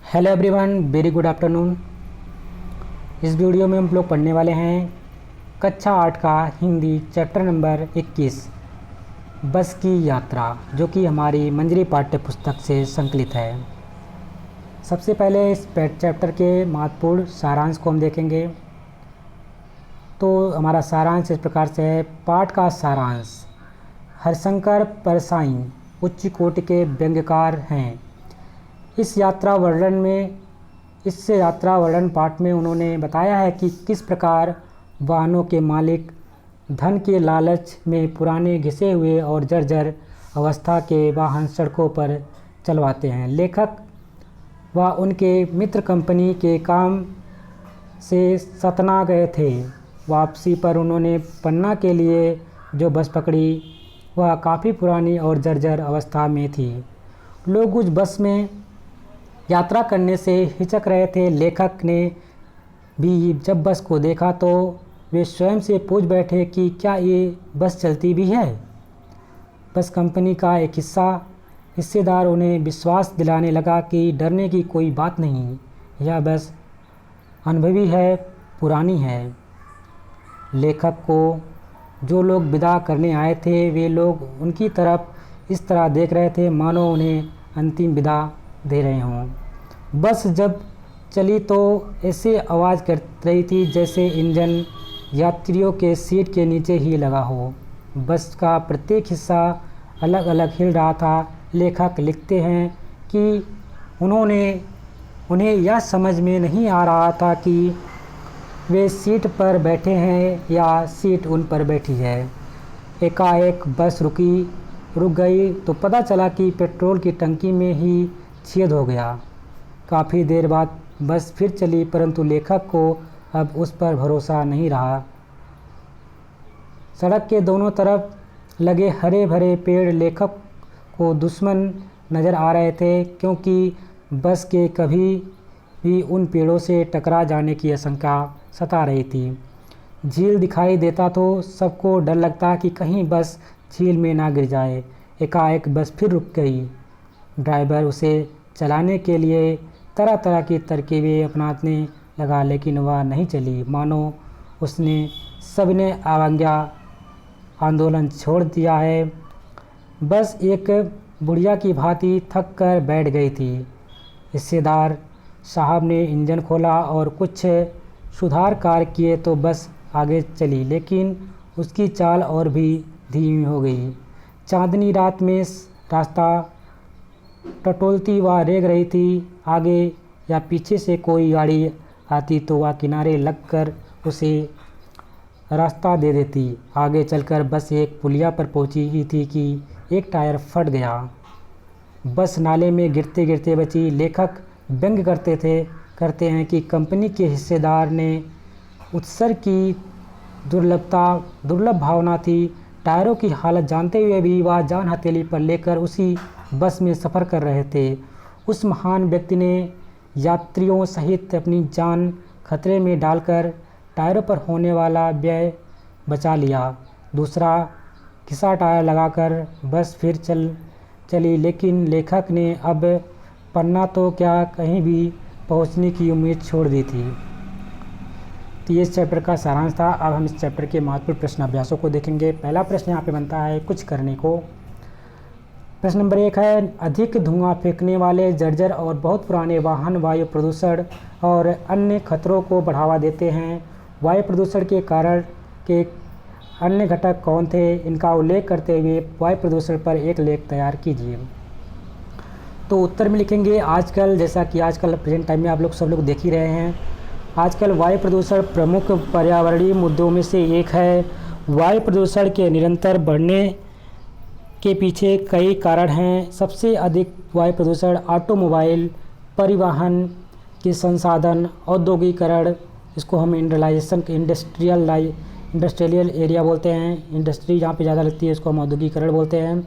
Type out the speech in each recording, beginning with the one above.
Hello everyone, very good afternoon. इस video में हम लोग पढ़ने वाले हैं कक्षा 8 का हिंदी चैप्टर नंबर 21 बस की यात्रा, जो कि हमारी मंजरी पाठ्य पुस्तक से संकलित है। सबसे पहले इस चैप्टर के महत्वपूर्ण सारांश को हम देखेंगे। तो हमारा सारांश इस प्रकार से है। पाठ का सारांश। हरिशंकर परसाई उच्च कोटि के व्यंग्यकार हैं। इस यात्रा वर्णन पाठ में उन्होंने बताया है कि किस प्रकार वाहनों के मालिक धन के लालच में पुराने घिसे हुए और जर्जर अवस्था के वाहन सड़कों पर चलवाते हैं। लेखक व उनके मित्र कंपनी के काम से सतना गए थे। वापसी पर उन्होंने पन्ना के लिए जो बस पकड़ी वह काफ़ी पुरानी और जर्जर अवस्था में थी। लोग उस बस में यात्रा करने से हिचक रहे थे। लेखक ने भी जब बस को देखा तो वे स्वयं से पूछ बैठे कि क्या ये बस चलती भी है। बस कंपनी का एक हिस्सेदार उन्हें विश्वास दिलाने लगा कि डरने की कोई बात नहीं, यह बस अनुभवी है, पुरानी है। लेखक को जो लोग विदा करने आए थे वे लोग उनकी तरफ इस तरह देख रहे थे मानो उन्हें अंतिम विदा दे रहे हों। बस जब चली तो ऐसे आवाज़ कर रही थी जैसे इंजन यात्रियों के सीट के नीचे ही लगा हो। बस का प्रत्येक हिस्सा अलग अलग हिल रहा था। लेखक लिखते हैं कि उन्हें यह समझ में नहीं आ रहा था कि वे सीट पर बैठे हैं या सीट उन पर बैठी है। एकाएक बस रुक गई तो पता चला कि पेट्रोल की टंकी में ही छेद हो गया। काफ़ी देर बाद बस फिर चली, परंतु लेखक को अब उस पर भरोसा नहीं रहा। सड़क के दोनों तरफ लगे हरे भरे पेड़ लेखक को दुश्मन नज़र आ रहे थे, क्योंकि बस के कभी भी उन पेड़ों से टकरा जाने की आशंका सता रही थी। झील दिखाई देता तो सबको डर लगता कि कहीं बस झील में ना गिर जाए। एकाएक बस फिर रुक गई। ड्राइवर उसे चलाने के लिए तरह तरह की तरकीबें अपनाने लगा, लेकिन वह नहीं चली। मानो उसने सबने अवज्ञा आंदोलन छोड़ दिया है। बस एक बुढ़िया की भांति थक कर बैठ गई थी। हिस्सेदार साहब ने इंजन खोला और कुछ सुधार कार्य किए तो बस आगे चली, लेकिन उसकी चाल और भी धीमी हो गई। चांदनी रात में रास्ता टटोलती व रेंग रही थी। आगे या पीछे से कोई गाड़ी आती तो वह किनारे लगकर उसे रास्ता दे देती। आगे चलकर बस एक पुलिया पर पहुंची थी कि एक टायर फट गया। बस नाले में गिरते गिरते बची। लेखक व्यंग करते हैं कि कंपनी के हिस्सेदार ने उत्सर्ग की दुर्लभ भावना थी। टायरों की हालत जानते हुए भी वह जान हथेली पर लेकर उसी बस में सफ़र कर रहे थे। उस महान व्यक्ति ने यात्रियों सहित अपनी जान खतरे में डालकर टायरों पर होने वाला व्यय बचा लिया। दूसरा घिसा टायर लगाकर बस फिर चली, लेकिन लेखक ने अब पन्ना तो क्या कहीं भी पहुंचने की उम्मीद छोड़ दी थी। तो ये इस चैप्टर का सारांश था। अब हम इस चैप्टर के महत्वपूर्ण प्रश्न अभ्यासों को देखेंगे। पहला प्रश्न यहाँ पे बनता है कुछ करने को। प्रश्न नंबर 1 है, अधिक धुआं फेंकने वाले जर्जर और बहुत पुराने वाहन वायु प्रदूषण और अन्य खतरों को बढ़ावा देते हैं। वायु प्रदूषण के कारण के अन्य घटक कौन थे? इनका उल्लेख करते हुए वायु प्रदूषण पर एक लेख तैयार कीजिए। तो उत्तर में लिखेंगे आजकल, जैसा कि आजकल प्रेजेंट टाइम में आप लोग सब लोग देख ही रहे हैं, आजकल वायु प्रदूषण प्रमुख पर्यावरणीय मुद्दों में से एक है। वायु प्रदूषण के निरंतर बढ़ने के पीछे कई कारण हैं। सबसे अधिक वायु प्रदूषण ऑटोमोबाइल, परिवहन के संसाधन, औद्योगिकरण, इसको हम इंडस्ट्रियल एरिया बोलते हैं। इंडस्ट्री जहाँ पे ज़्यादा लगती है इसको हम औद्योगिकरण बोलते हैं।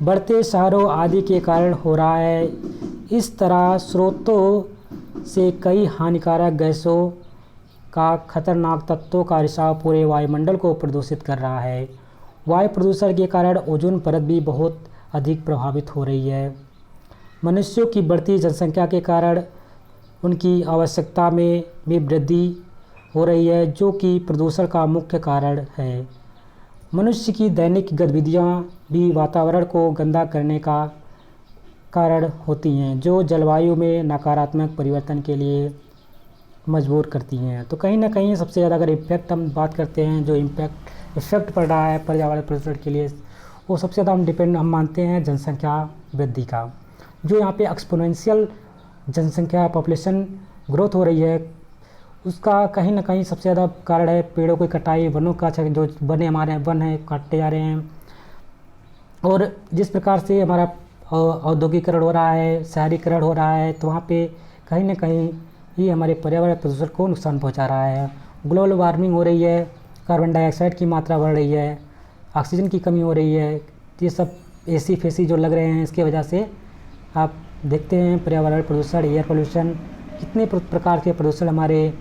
बढ़ते शहरों आदि के कारण हो रहा है। इस तरह स्रोतों से कई हानिकारक गैसों का खतरनाक तत्वों का रिसाव पूरे वायुमंडल को प्रदूषित कर रहा है। वायु प्रदूषण के कारण ओजोन परत भी बहुत अधिक प्रभावित हो रही है। मनुष्यों की बढ़ती जनसंख्या के कारण उनकी आवश्यकता में भी वृद्धि हो रही है, जो कि प्रदूषण का मुख्य कारण है। मनुष्य की दैनिक गतिविधियाँ भी वातावरण को गंदा करने का कारण होती हैं, जो जलवायु में नकारात्मक परिवर्तन के लिए मजबूर करती हैं। तो कहीं ना कहीं सबसे ज़्यादा अगर इफ़ेक्ट हम बात करते हैं, जो इफ़ेक्ट पड़ रहा है पर्यावरण प्रदूषण के लिए, वो सबसे ज़्यादा हम मानते हैं जनसंख्या वृद्धि का। जो यहाँ पे एक्सपोनेंशियल जनसंख्या पॉपुलेशन ग्रोथ हो रही है, उसका कहीं ना कहीं सबसे ज़्यादा कारण है पेड़ों की कटाई, वनों का जो हमारे वन है काटते जा रहे हैं। और जिस प्रकार से हमारा औद्योगिकरण हो रहा है, शहरीकरण हो रहा है, तो वहाँ पे कहीं ना कहीं ये हमारे पर्यावरण प्रदूषण को नुकसान पहुँचा रहा है। ग्लोबल वार्मिंग हो रही है, कार्बन डाइऑक्साइड की मात्रा बढ़ रही है, ऑक्सीजन की कमी हो रही है। ये सब एसी फेसी जो लग रहे हैं, इसके वजह से आप देखते हैं पर्यावरण प्रदूषण, एयर पोल्यूशन, कितने प्रकार के प्रदूषण हमारे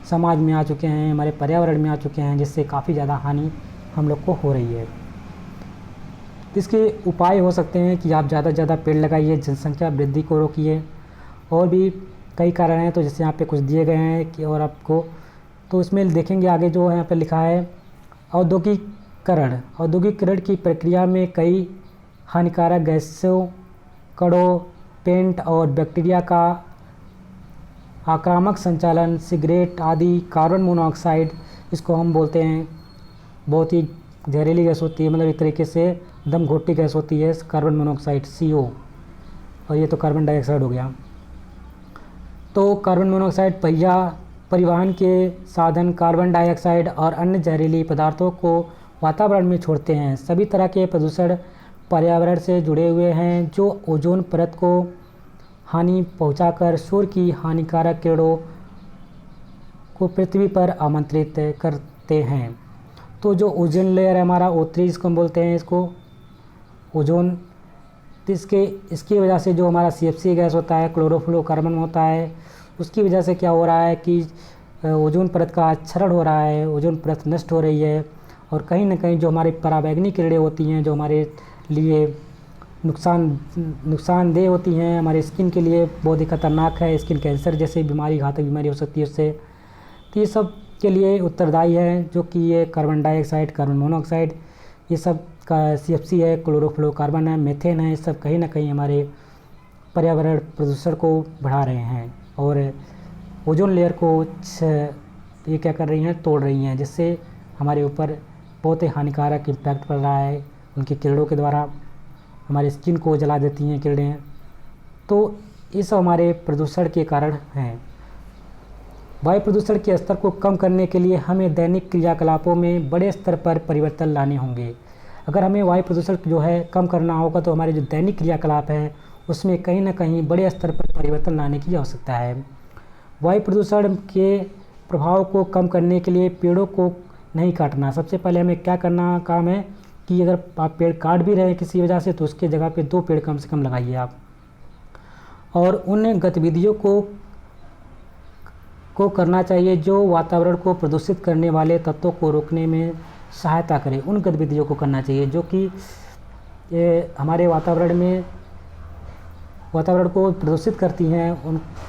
समाज में आ चुके हैं, हमारे पर्यावरण में आ चुके हैं, जिससे काफ़ी ज़्यादा हानि हम लोग को हो रही है। इसके उपाय हो सकते हैं कि आप ज़्यादा से ज़्यादा पेड़ लगाइए, जनसंख्या वृद्धि को रोकिए। और भी कई कारण हैं, तो जैसे यहाँ पे कुछ दिए गए हैं कि और आपको, तो इसमें देखेंगे आगे जो यहाँ पे लिखा है औद्योगिकरण की प्रक्रिया में कई हानिकारक गैसों, कणों, पेंट और बैक्टीरिया का आक्रामक संचालन, सिगरेट आदि, कार्बन मोनोऑक्साइड, इसको हम बोलते हैं, बहुत ही जहरीली गैस होती है, मतलब एक तरीके से दम घोटी गैस होती है कार्बन मोनोऑक्साइड CO। और ये तो कार्बन डाइऑक्साइड हो गया। तो कार्बन मोनोऑक्साइड परिवहन के साधन कार्बन डाइऑक्साइड और अन्य जहरीली पदार्थों को वातावरण में छोड़ते हैं। सभी तरह के प्रदूषण पर्यावरण से जुड़े हुए हैं, जो ओजोन परत को हानि पहुंचाकर सूर्य की हानिकारक किरणों को पृथ्वी पर आमंत्रित करते हैं। तो जो ओजोन लेयर है हमारा, O3 जिसको हम बोलते हैं, इसको ओजोन, इसकी वजह से जो हमारा CFC गैस होता है, क्लोरोफ्लोरोकार्बन होता है, उसकी वजह से क्या हो रहा है कि ओजोन परत का क्षरण हो रहा है, ओजोन परत नष्ट हो रही है। और कहीं ना कहीं जो हमारी पराबैंगनी किरणें होती हैं, जो हमारे लिए नुकसानदेह होती हैं, हमारे स्किन के लिए बहुत ही खतरनाक है, स्किन कैंसर जैसे बीमारी, घातक बीमारी हो सकती है उससे। तो ये सब के लिए उत्तरदायी है, जो कि ये कार्बन डाइऑक्साइड, कार्बन मोनोऑक्साइड, ये सब का CFC है, क्लोरोफ्लोरोकार्बन है, मेथेन है, ये सब कहीं ना कहीं हमारे पर्यावरण प्रदूषण को बढ़ा रहे हैं और ओजोन लेयर को ये क्या कर रही हैं, तोड़ रही हैं, जिससे हमारे ऊपर बहुत ही हानिकारक इम्पैक्ट पड़ रहा है। उनकी किरणों के द्वारा हमारे स्किन को जला देती हैं किरणें। तो ये सब हमारे प्रदूषण के कारण हैं। वायु प्रदूषण के स्तर को कम करने के लिए हमें दैनिक क्रियाकलापों में बड़े स्तर पर परिवर्तन लाने होंगे। अगर हमें वायु प्रदूषण जो है कम करना होगा, तो हमारे जो दैनिक क्रियाकलाप हैं उसमें कहीं ना कहीं बड़े स्तर पर परिवर्तन लाने की आवश्यकता है। वायु प्रदूषण के प्रभाव को कम करने के लिए पेड़ों को नहीं काटना। सबसे पहले हमें क्या करना काम है कि अगर आप पेड़ काट भी रहे हैं किसी वजह से, तो उसके जगह पे 2 पेड़ कम से कम लगाइए आप। और उन गतिविधियों को करना चाहिए जो वातावरण को प्रदूषित करने वाले तत्वों को रोकने में सहायता करें। उन गतिविधियों को करना चाहिए जो कि हमारे वातावरण को प्रदूषित करती हैं,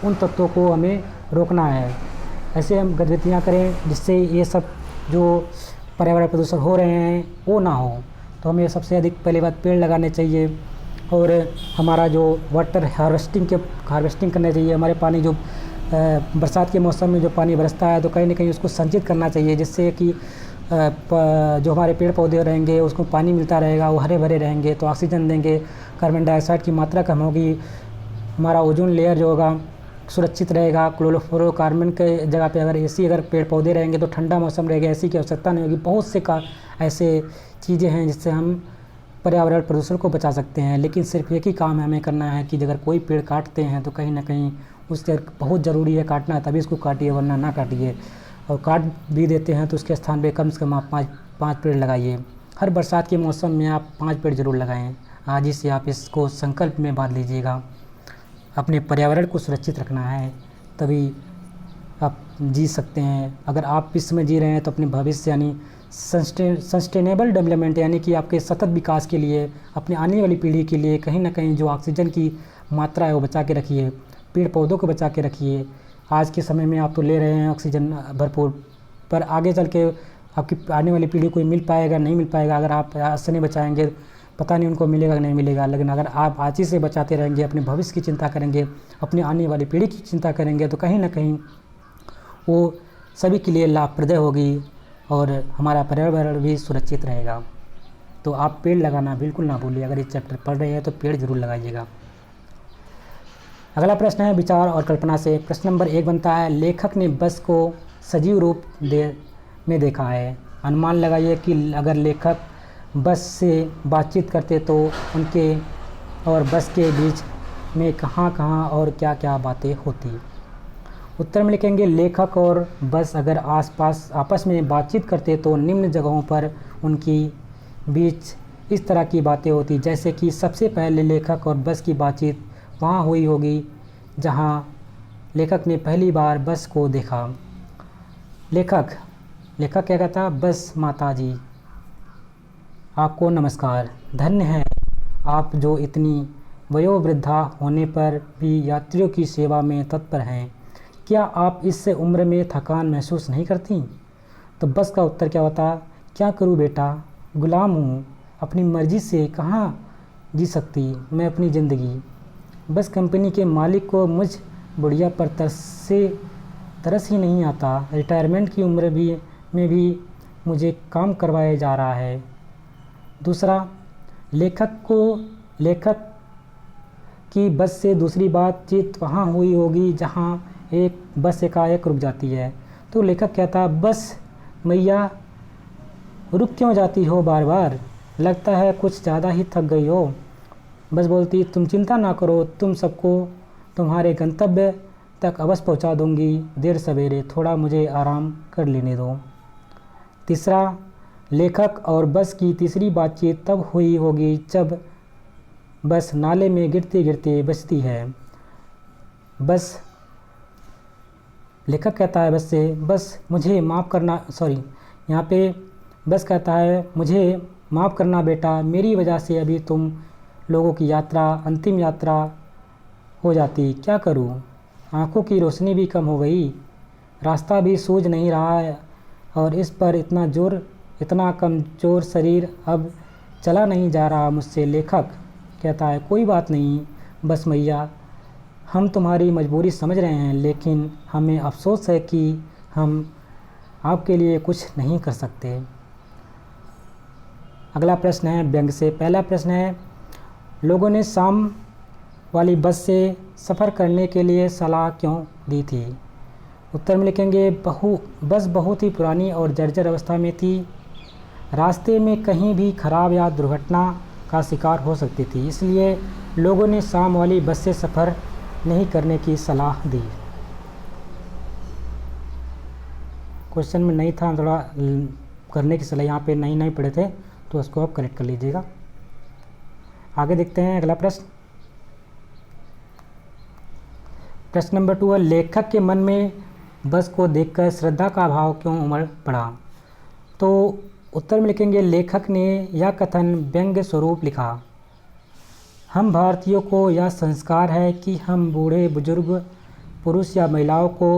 उन तत्वों को हमें रोकना है। ऐसे हम गतिविधियाँ करें जिससे ये सब जो पर्यावरण प्रदूषण हो रहे हैं वो ना हो। तो हमें सबसे अधिक पहली बात पेड़ लगाने चाहिए, और हमारा जो वाटर हार्वेस्टिंग करना चाहिए। हमारे पानी जो बरसात के मौसम में जो पानी बरसता है, तो कहीं ना कहीं उसको संचित करना चाहिए, जिससे कि जो हमारे पेड़ पौधे रहेंगे उसको पानी मिलता रहेगा, वो हरे भरे रहेंगे, तो ऑक्सीजन देंगे, कार्बन डाइऑक्साइड की मात्रा कम होगी, हमारा ओजोन लेयर जो होगा सुरक्षित रहेगा। क्लोरोफ्लोरोकार्बन के जगह पे अगर पेड़ पौधे रहेंगे तो ठंडा मौसम रहेगा, एसी की आवश्यकता नहीं होगी। बहुत से ऐसे चीज़ें हैं जिससे हम पर्यावरण प्रदूषण को बचा सकते हैं। लेकिन सिर्फ एक ही काम हमें करना है कि अगर कोई पेड़ काटते हैं तो कहीं ना कहीं उससे बहुत ज़रूरी है काटना, तभी इसको काटिए, वरना ना काटिए। और काट भी देते हैं तो उसके स्थान पे कम से कम आप 5 पेड़ लगाइए। हर बरसात के मौसम में आप 5 पेड़ ज़रूर लगाएं। आज ही से आप इसको संकल्प में बांध लीजिएगा। अपने पर्यावरण को सुरक्षित रखना है, तभी आप जी सकते हैं। अगर आप इस समय जी रहे हैं तो अपने भविष्य यानी सस्टेनेबल डेवलपमेंट यानी कि आपके सतत विकास के लिए, अपने आने वाली पीढ़ी के लिए कहीं ना कहीं जो ऑक्सीजन की मात्रा है वो बचा के रखिए, पेड़ पौधों को बचा के रखिए। आज के समय में आप तो ले रहे हैं ऑक्सीजन भरपूर, पर आगे चल के आपकी आने वाली पीढ़ी को मिल पाएगा नहीं मिल पाएगा। अगर आप आज से नहीं बचाएंगे पता नहीं उनको मिलेगा नहीं मिलेगा, लेकिन अगर आप आज ही से बचाते रहेंगे, अपने भविष्य की चिंता करेंगे, अपनी आने वाली पीढ़ी की चिंता करेंगे, तो कहीं ना कहीं वो सभी के लिए लाभप्रद होगी और हमारा पर्यावरण भी सुरक्षित रहेगा। तो आप पेड़ लगाना बिल्कुल ना भूलिए। अगर ये चैप्टर पढ़ रहे हैं तो पेड़ ज़रूर लगाइएगा। अगला प्रश्न है विचार और कल्पना से। प्रश्न नंबर 1 बनता है, लेखक ने बस को सजीव रूप में देखा है। अनुमान लगाइए कि अगर लेखक बस से बातचीत करते तो उनके और बस के बीच में कहाँ कहाँ और क्या क्या बातें होती। उत्तर में लिखेंगे, लेखक और बस अगर आपस में बातचीत करते तो निम्न जगहों पर उनकी बीच इस तरह की बातें होती, जैसे कि सबसे पहले लेखक और बस की बातचीत वहाँ हुई होगी जहाँ लेखक ने पहली बार बस को देखा। लेखक क्या कहता, बस माता जी आपको नमस्कार। धन्य है आप जो इतनी वयोवृद्धा होने पर भी यात्रियों की सेवा में तत्पर हैं। क्या आप इस उम्र में थकान महसूस नहीं करती? तो बस का उत्तर क्या होता, क्या करूं बेटा, गुलाम हूं, अपनी मर्ज़ी से कहाँ जी सकती मैं अपनी ज़िंदगी। बस कंपनी के मालिक को मुझ बुढ़िया पर तरस ही नहीं आता। रिटायरमेंट की उम्र में भी मुझे काम करवाया जा रहा है। दूसरा, लेखक की बस से दूसरी बातचीत वहाँ हुई होगी जहाँ एक बस एकाएक रुक जाती है। तो लेखक कहता, बस मैया रुक क्यों जाती हो बार बार, लगता है कुछ ज़्यादा ही थक गई हो। बस बोलती, तुम चिंता ना करो, तुम सबको तुम्हारे गंतव्य तक अवश्य पहुंचा दूंगी, देर सवेरे थोड़ा मुझे आराम कर लेने दो। तीसरा, लेखक और बस की तीसरी बातचीत तब हुई होगी जब बस नाले में गिरते गिरते बचती है। बस लेखक कहता है बस से, बस मुझे माफ़ करना, यहाँ पे बस कहता है मुझे माफ़ करना बेटा, मेरी वजह से अभी तुम लोगों की यात्रा अंतिम यात्रा हो जाती। क्या करूँ, आँखों की रोशनी भी कम हो गई, रास्ता भी सूझ नहीं रहा है और इस पर इतना कमज़ोर शरीर अब चला नहीं जा रहा मुझसे। लेखक कहता है, कोई बात नहीं बस मैया, हम तुम्हारी मजबूरी समझ रहे हैं, लेकिन हमें अफसोस है कि हम आपके लिए कुछ नहीं कर सकते। अगला प्रश्न है व्यंग से। पहला प्रश्न है, लोगों ने शाम वाली बस से सफ़र करने के लिए सलाह क्यों दी थी? उत्तर में लिखेंगे, बस बहुत ही पुरानी और जर्जर अवस्था में थी, रास्ते में कहीं भी खराब या दुर्घटना का शिकार हो सकती थी, इसलिए लोगों ने शाम वाली बस से सफ़र नहीं करने की सलाह दी। क्वेश्चन में नहीं था, थोड़ा करने की सलाह यहाँ पे नहीं पढ़े थे, तो उसको आप करेक्ट कर लीजिएगा। आगे देखते हैं अगला प्रश्न। प्रश्न नंबर 2 है, लेखक के मन में बस को देखकर श्रद्धा का भाव क्यों उमड़ पड़ा? तो उत्तर में लिखेंगे, लेखक ने यह कथन व्यंग्य स्वरूप लिखा। हम भारतीयों को यह संस्कार है कि हम बूढ़े बुजुर्ग पुरुष या महिलाओं को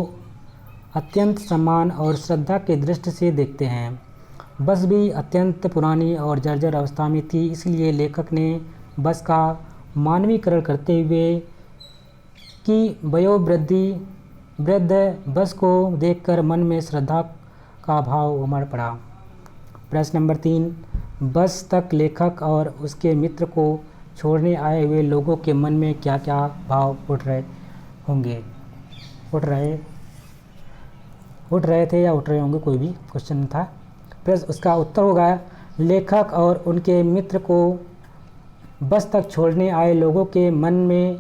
अत्यंत सम्मान और श्रद्धा के दृष्टि से देखते हैं। बस भी अत्यंत पुरानी और जर्जर अवस्था में थी, इसलिए लेखक ने बस का मानवीकरण करते हुए कि वृद्ध बस को देखकर मन में श्रद्धा का भाव उमड़ पड़ा। प्रश्न नंबर 3, बस तक लेखक और उसके मित्र को छोड़ने आए हुए लोगों के मन में क्या क्या भाव उठ रहे थे या उठ रहे होंगे, कोई भी क्वेश्चन था। प्लस उसका उत्तर होगा, लेखक और उनके मित्र को बस तक छोड़ने आए लोगों के मन में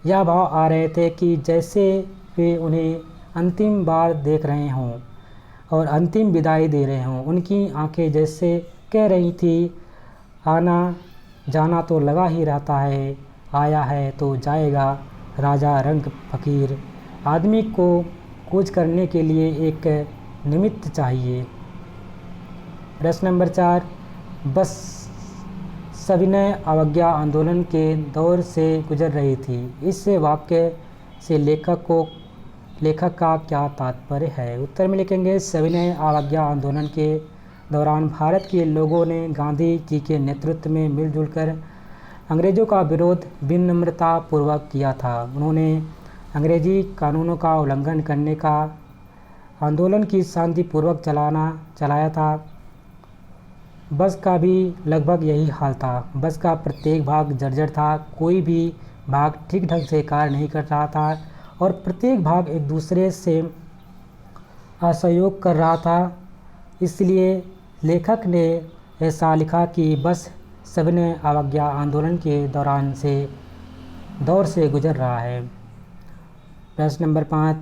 यह भाव आ रहे थे कि जैसे वे उन्हें अंतिम बार देख रहे हों और अंतिम विदाई दे रहे हों। उनकी आंखें जैसे कह रही थी, आना जाना तो लगा ही रहता है, आया है तो जाएगा, राजा रंग फकीर। आदमी को कूच करने के लिए एक निमित्त चाहिए। प्रश्न नंबर 4, बस सविनय अवज्ञा आंदोलन के दौर से गुजर रही थी। इस वाक्य से लेखक का क्या तात्पर्य है? उत्तर में लिखेंगे सविनय अवज्ञा आंदोलन के दौरान भारत के लोगों ने गांधी जी के नेतृत्व में मिलजुल कर अंग्रेज़ों का विरोध विनम्रता पूर्वक किया था। उन्होंने अंग्रेजी कानूनों का उल्लंघन करने का आंदोलन की शांतिपूर्वक चलाया था। बस का भी लगभग यही हाल था। बस का प्रत्येक भाग जर्जर था, कोई भी भाग ठीक ढंग से कार्य नहीं कर रहा था और प्रत्येक भाग एक दूसरे से असहयोग कर रहा था। इसलिए लेखक ने ऐसा लिखा कि बस सविनय अवज्ञा आंदोलन के दौर से गुजर रहा है। प्रश्न नंबर 5,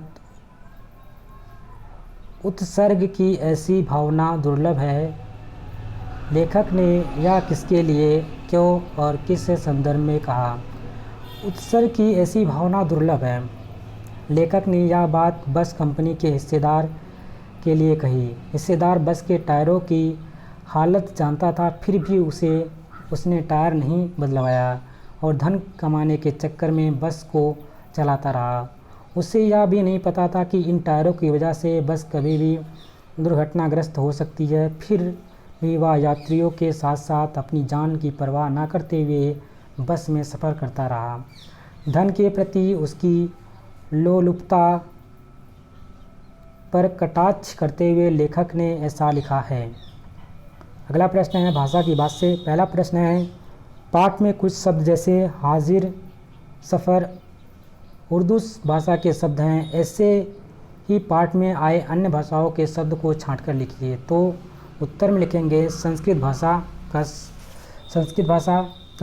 उत्सर्ग की ऐसी भावना दुर्लभ है। लेखक ने यह किसके लिए, क्यों और किस संदर्भ में कहा? उत्सर्ग की ऐसी भावना दुर्लभ है। लेखक ने यह बात बस कंपनी के हिस्सेदार के लिए कही। हिस्सेदार बस के टायरों की हालत जानता था, फिर भी उसने टायर नहीं बदलवाया और धन कमाने के चक्कर में बस को चलाता रहा। उसे यह भी नहीं पता था कि इन टायरों की वजह से बस कभी भी दुर्घटनाग्रस्त हो सकती है। फिर भी वह यात्रियों के साथ साथ अपनी जान की परवाह न करते हुए बस में सफ़र करता रहा। धन के प्रति उसकी लोलुपता पर कटाक्ष करते हुए लेखक ने ऐसा लिखा है। अगला प्रश्न है भाषा की बात से। पहला प्रश्न है, पाठ में कुछ शब्द जैसे हाजिर, सफ़र उर्दू भाषा के शब्द हैं। ऐसे ही पाठ में आए अन्य भाषाओं के शब्द को छांटकर लिखिए। तो उत्तर में लिखेंगे संस्कृत भाषा का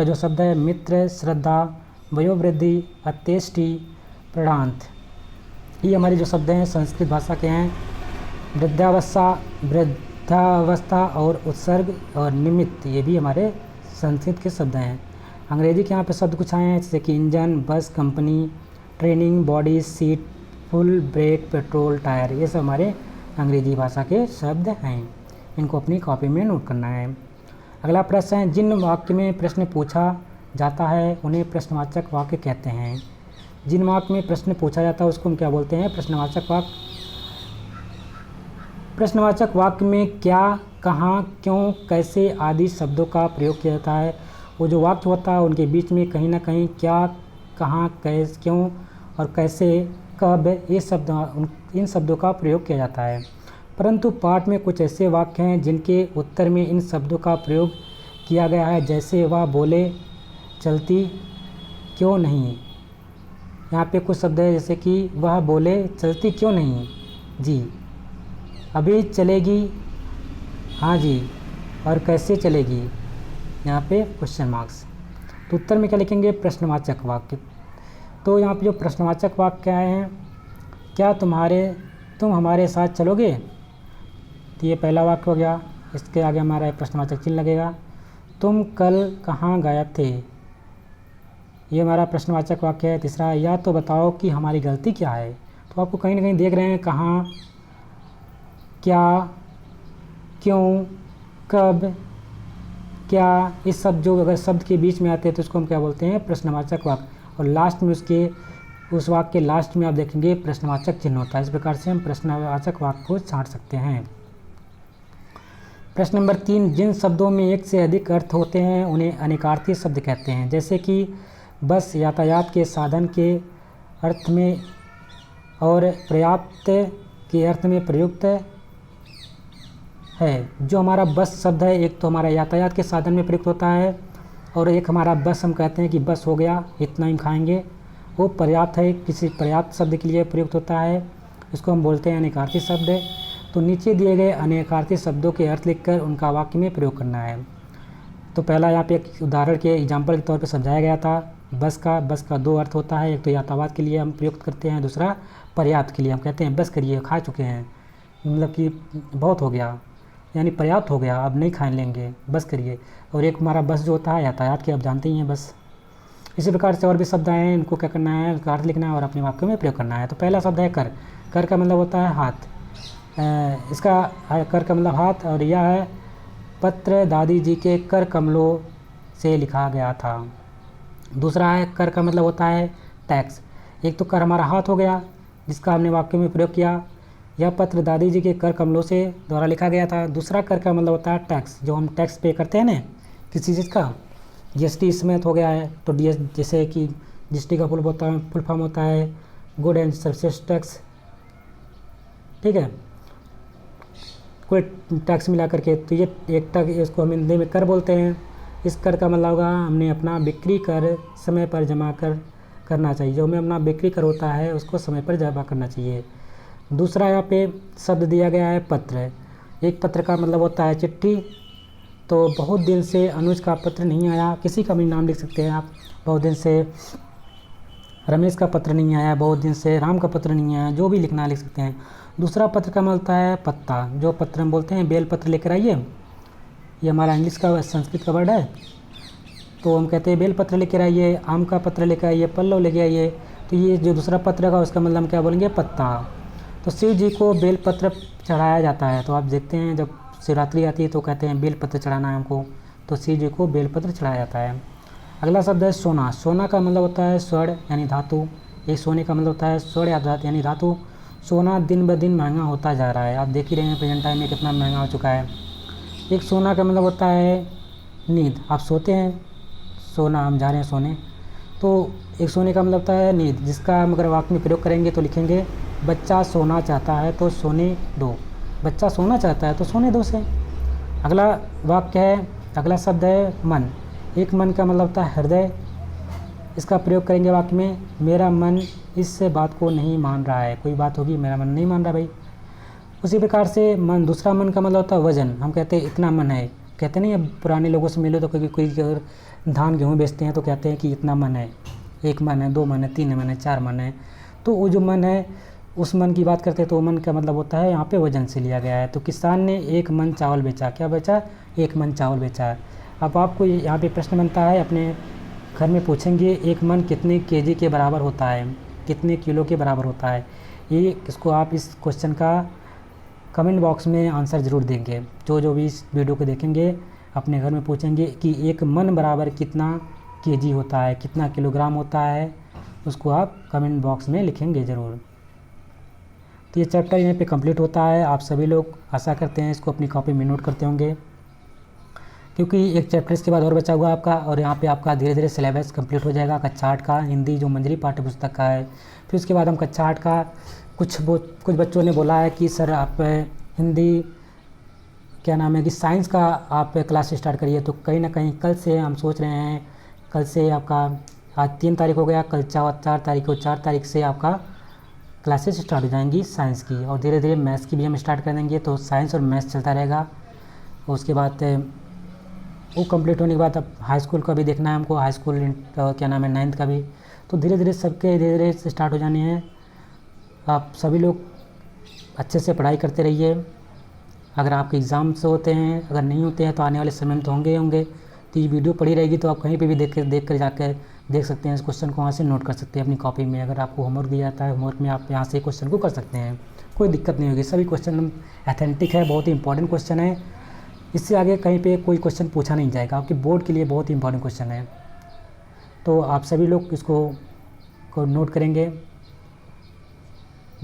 जो शब्द है मित्र, श्रद्धा, वयोवृद्धि, अत्येष्टि, प्रणांत, ये हमारे जो शब्द हैं संस्कृत भाषा के हैं। वृद्धावस्था और उत्सर्ग और निमित्त, ये भी हमारे संस्कृत के शब्द हैं। अंग्रेजी के यहाँ पे शब्द कुछ आए हैं जैसे कि engine, bus, company, training, body, seat, full, brake, petrol, tyre, ये सब हमारे अंग्रेजी भाषा के शब्द हैं। इनको अपनी कॉपी में नोट करना है। अगला प्रश्न है, जिन वाक्य में प्रश्न पूछा जाता है उन्हें प्रश्नवाचक वाक्य कहते हैं। जिन वाक्य में प्रश्न पूछा जाता है उसको हम क्या बोलते हैं? प्रश्नवाचक वाक्य। प्रश्नवाचक वाक्य में क्या, कहाँ, क्यों, कैसे आदि शब्दों का प्रयोग किया जाता है। वो जो वाक्य होता है उनके बीच में कहीं ना कहीं क्या, कहाँ, कैसे, क्यों और कैसे, कब, ये शब्द, इन शब्दों का प्रयोग किया जाता है। परंतु पाठ में कुछ ऐसे वाक्य हैं जिनके उत्तर में इन शब्दों का प्रयोग किया गया है, जैसे वह बोले, चलती क्यों नहीं। यहाँ पे कुछ शब्द है जैसे कि वह बोले, चलती क्यों नहीं जी, अभी चलेगी, हाँ जी, और कैसे चलेगी, यहाँ पे क्वेश्चन मार्क्स। तो उत्तर में क्या लिखेंगे? प्रश्नवाचक वाक्य। तो यहाँ पे जो प्रश्नवाचक वाक्य क्या हैं, क्या तुम हमारे साथ चलोगे, तो ये पहला वाक्य हो गया। इसके आगे हमारा प्रश्नवाचक चिन्ह लगेगा। तुम कल कहाँ गायब थे, ये हमारा प्रश्नवाचक वाक्य है। तीसरा, या तो बताओ कि हमारी गलती क्या है। तो आपको कहीं ना कहीं देख रहे हैं कहाँ, क्या, क्यों, कब, क्या, इस सब जो अगर शब्द के बीच में आते हैं तो उसको हम क्या बोलते हैं? प्रश्नवाचक वाक्य। और लास्ट में उस वाक्य के लास्ट में आप देखेंगे प्रश्नवाचक चिन्ह होता है। इस प्रकार से हम प्रश्नवाचक वाक्य को छांट सकते हैं। प्रश्न नंबर 3, जिन शब्दों में एक से अधिक अर्थ होते हैं उन्हें अनेकार्थी शब्द कहते हैं। जैसे कि बस यातायात के साधन के अर्थ में और पर्याप्त के अर्थ में प्रयुक्त है। जो हमारा बस शब्द है, एक तो हमारा यातायात के साधन में प्रयुक्त होता है और एक हमारा बस, हम कहते हैं कि बस हो गया, इतना ही खाएंगे, वो पर्याप्त है, किसी पर्याप्त शब्द के लिए प्रयुक्त होता है। इसको हम बोलते हैं अनेकार्थी शब्द। तो नीचे दिए गए अनेकार्थी शब्दों के अर्थ लिखकर उनका वाक्य में प्रयोग करना है। तो पहला यहाँ पे एक उदाहरण के एग्जाम्पल के तौर पे समझाया गया था। बस का 2 अर्थ होता है, एक तो यातायात के लिए हम प्रयुक्त करते हैं, दूसरा पर्याप्त के लिए हम कहते हैं बस करिए, खा चुके हैं, मतलब कि बहुत हो गया, यानी पर्याप्त हो गया, अब नहीं खा लेंगे, बस करिए। और एक हमारा बस जो होता है यातायात के, आप जानते ही हैं बस। इसी प्रकार से और भी शब्द आए हैं, इनको क्या करना है, उसका अर्थ लिखना है और अपने वाक्यों में प्रयोग करना है। तो पहला शब्द है कर। कर का मतलब होता है हाथ। इसका कर का मतलब हाथ, और यह है पत्र दादी जी के कर कमलों से लिखा गया था। दूसरा है कर का मतलब होता है टैक्स। एक तो कर हमारा हाथ हो गया जिसका हमने वाक्य में प्रयोग किया, यह पत्र दादी जी के कर कमलों से द्वारा लिखा गया था। दूसरा कर का मतलब होता है टैक्स, जो हम टैक्स पे करते हैं ना किसी चीज़ का, जीएसटी समेत हो गया है। तो डी जैसे कि जीएसटी का फुल फॉर्म होता है गुड एंड सर्विसेज टैक्स, ठीक है, कोई टैक्स मिला करके। तो ये एक टैक्स, इसको हम हिंदी में कर बोलते हैं। इस कर का मतलब होगा हमने अपना बिक्री कर समय पर जमा करना चाहिए। जो हमें अपना बिक्री कर होता है उसको समय पर जमा करना चाहिए। दूसरा यहाँ पे शब्द दिया गया है पत्र। एक पत्र का मतलब होता है चिट्ठी। तो बहुत दिन से अनुज का पत्र नहीं आया, किसी का भी नाम लिख सकते हैं आप। बहुत दिन से रमेश का पत्र नहीं आया, बहुत दिन से राम का पत्र नहीं आया, जो भी लिखना लिख सकते हैं। दूसरा पत्र का मतलब है पत्ता, जो पत्र हम बोलते हैं बेल पत्र लेकर आइए, ये हमारा इंग्लिश का संस्कृत का वर्ड है। तो हम कहते हैं बेल पत्र लेकर आइए, आम का पत्र लेकर आइए, पल्लव लेके आइए। तो ये जो दूसरा पत्र का उसका मतलब हम क्या बोलेंगे, पत्ता। तो शिव जी को बेल पत्र चढ़ाया जाता है। तो आप देखते हैं जब शिवरात्रि आती है तो कहते हैं बेल पत्र चढ़ाना है हमको, तो शिव जी को बेल पत्र चढ़ाया जाता है। अगला शब्द है सोना। सोना का मतलब होता है स्वर्ण यानी धातु। एक सोने का मतलब होता है स्वर्ण या धातु यानी धातु। सोना दिन ब दिन महंगा होता जा रहा है, आप देख ही रहे हैं प्रेजेंट टाइम में कितना महंगा हो चुका है। एक सोना का मतलब होता है नींद, आप सोते हैं, सोना, हम जा रहे हैं सोने। तो एक सोने का मतलब होता है नींद, जिसका हम अगर वाक्य में प्रयोग करेंगे तो लिखेंगे बच्चा सोना चाहता है तो सोने दो। बच्चा सोना चाहता है तो सोने दो से। अगला वाक्य है, अगला शब्द है मन। एक मन का मतलब होता है हृदय। इसका प्रयोग करेंगे वाक्य में, मेरा मन इस बात को नहीं मान रहा है। कोई बात होगी, मेरा मन नहीं मान रहा भाई। उसी प्रकार से मन, दूसरा मन का मतलब होता है वजन। हम कहते हैं इतना मन है, कहते नहीं, अब पुराने लोगों से मिलो तो कोई अगर धान गेहूँ बेचते हैं तो कहते हैं कि इतना मन है, 1 मन है, 2 मन है, 3 मन है, 4 मन है। तो वो जो मन है उस मन की बात करते हैं, तो मन का मतलब होता है यहाँ पे वजन से लिया गया है। तो किसान ने 1 मन चावल बेचा, क्या बेचा, 1 मन चावल बेचा। अब आपको यहाँ पे प्रश्न बनता है, अपने घर में पूछेंगे 1 मन कितने केजी के बराबर होता है, कितने किलो के बराबर होता है। ये इसको आप इस क्वेश्चन का कमेंट बॉक्स में आंसर ज़रूर देंगे। जो भी इस वीडियो को देखेंगे अपने घर में पूछेंगे कि 1 मन बराबर कितना केजी होता है, कितना किलोग्राम होता है, उसको आप कमेंट बॉक्स में लिखेंगे ज़रूर। तो ये चैप्टर यहाँ पे कंप्लीट होता है। आप सभी लोग आशा करते हैं इसको अपनी कॉपी में नोट करते होंगे, क्योंकि एक चैप्टर इसके बाद और बचा हुआ आपका, और यहाँ पे आपका धीरे धीरे सिलेबस कंप्लीट हो जाएगा कक्षा 8 का, हिंदी जो मंजरी पाठ्य पुस्तक का है। फिर उसके बाद हम कक्षा 8 का कुछ बच्चों ने बोला है कि सर आप हिंदी क्या नाम है कि साइंस का आप क्लास स्टार्ट करिए। तो कहीं ना कहीं कल से हम सोच रहे हैं, कल से आपका, आज 3 तारीख हो गया, कल 4 तारीख को, 4 तारीख से आपका क्लासेस स्टार्ट हो जाएंगी साइंस की, और धीरे धीरे मैथ्स की भी हम स्टार्ट कर देंगे। तो साइंस और मैथ्स चलता रहेगा। उसके बाद वो कंप्लीट होने के बाद अब हाई स्कूल का भी देखना है हमको, हाई स्कूल क्या नाम है 9th का भी। तो धीरे धीरे सबके धीरे धीरे से स्टार्ट हो जाने हैं। आप सभी लोग अच्छे से पढ़ाई करते रहिए। अगर आपके एग्ज़ाम से होते हैं, अगर नहीं होते हैं तो आने वाले समय में तो होंगे ही होंगे। तो ये वीडियो पड़ी रहेगी तो आप कहीं पे भी देख कर जाकर देख सकते हैं, इस क्वेश्चन को वहाँ से नोट कर सकते हैं अपनी कॉपी में। अगर आपको होमवर्क दिया जाता है, होमवर्क में आप यहाँ से क्वेश्चन को कर सकते हैं, कोई दिक्कत नहीं होगी। सभी क्वेश्चन ऑथेंटिक है, बहुत ही इंपॉर्टेंट क्वेश्चन है। इससे आगे कहीं पे कोई क्वेश्चन पूछा नहीं जाएगा, आपके बोर्ड के लिए बहुत ही इंपॉर्टेंट क्वेश्चन है। तो आप सभी लोग इसको नोट करेंगे।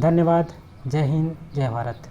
धन्यवाद। जय हिंद, जय भारत।